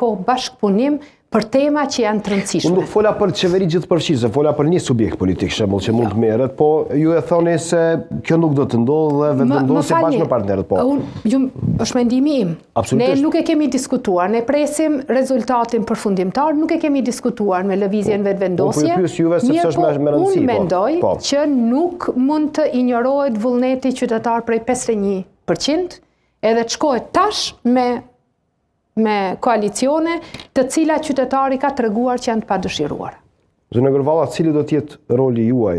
po bashkëpunim për tema që janë të rëndësishme. Unë nuk fola për qeveri gjithëpërfshirëse, fola për një subjekt politik shembull që mund të merret, po ju e thoni se kjo nuk do të ndodhë dhe vendosje bashkë me partnerët, po. Është mendimi im. Absolutisht. Ne nuk e kemi diskutuar, ne presim rezultatin përfundimtar, nuk e kemi diskutuar me lëvizjen vetvendosje. Po ju pyes juve sepse është me rëndësi. Unë mendoj që nuk mund të injorohet vullneti qytetar prej 51%, edhe të shkohet tash me koalicione të cilat qytetari ka treguar që janë të padëshiruara. Zone Gërvalla, cili do të jetë roli juaj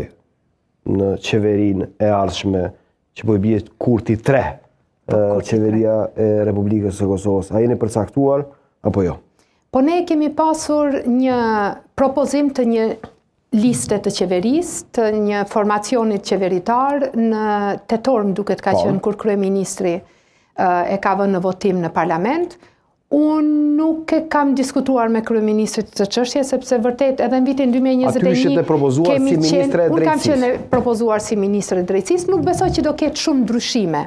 në qeverinë e ardhshme që po i bie kurti 3, qeveria e Republikës së Kosovës? A jeni përcaktuar apo jo? Po ne kemi pasur një propozim të një liste të qeverisë, të një formacionit qeveritar në tetor, më duket ka qenë kur kryeministri e ka vënë në votim në parlament. Unë nuk e kam diskutuar me kryeministrit të çështje, sepse vërtet edhe në vitin 2021 Aty ishte propozuar si ministre e drejtësisë. Unë kam qenë propozuar si ministre e drejtësisë, nuk besoj që do ketë shumë ndryshime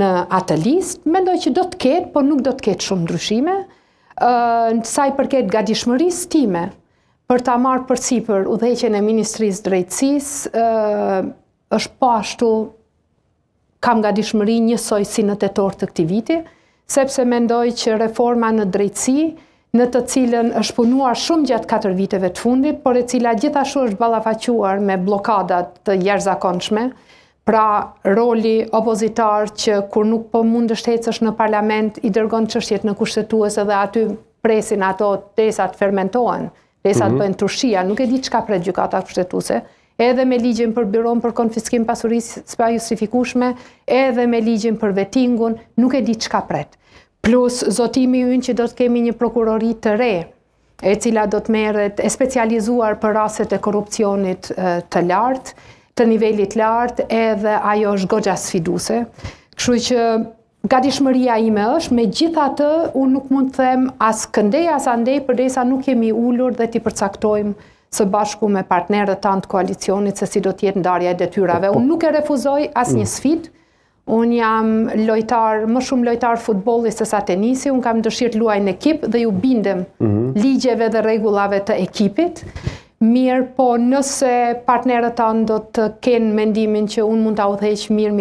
në atë listë, mendoj që do të ketë, por nuk do të ketë shumë ndryshime. Në sa i përket gatishmërisë time për ta marrë përsipër udhëheqjen e Ministrisë Drejtësisë, është po ashtu, kam gatishmëri njësoj si në tetor të këtij viti, sepse mendoj që reforma në drejtësi, në të cilën është punuar shumë gjatë 4 viteve të fundit, por e cila gjithashtu është ballafaquar me blokadat të jashtëzakonshme, pra roli opozitar që kur nuk po mund të ecësh në parlament i dërgon çështjet në kushtetues dhe aty presin ato derisa të fermentohen, derisa të bëhen turshia, nuk e di çka pret gjykata kushtetuese. Edhe me ligjin për byron për konfiskim pasurisë së justifikueshme, edhe me ligjin për vettingun, nuk e di çka pret. Plus zotimi ynë që do të kemi një prokurori të re, e cila do të merret e specializuar për rastet e korrupsionit të lartë, të nivelit lartë, edhe ajo është goxha sfiduese. Kështu që gatishmëria ime është, megjithatë unë nuk mund të them as këndej as andej përderisa nuk jemi ulur dhe t'i përcaktojmë së bashku me partnerët tanë të koalicionit se si do t'jetë ndarja e detyrave. Unë nuk e refuzoj asnjë sfidë. Unë jam lojtar, më shumë lojtar futbolli se sa tenisi, unë kam dëshirë të luaj në ekip dhe ju bindem ligjeve dhe rregullave të ekipit. Mirë, po nëse partnerët tanë do të kenë mendimin që unë mund ta udhëheq mirë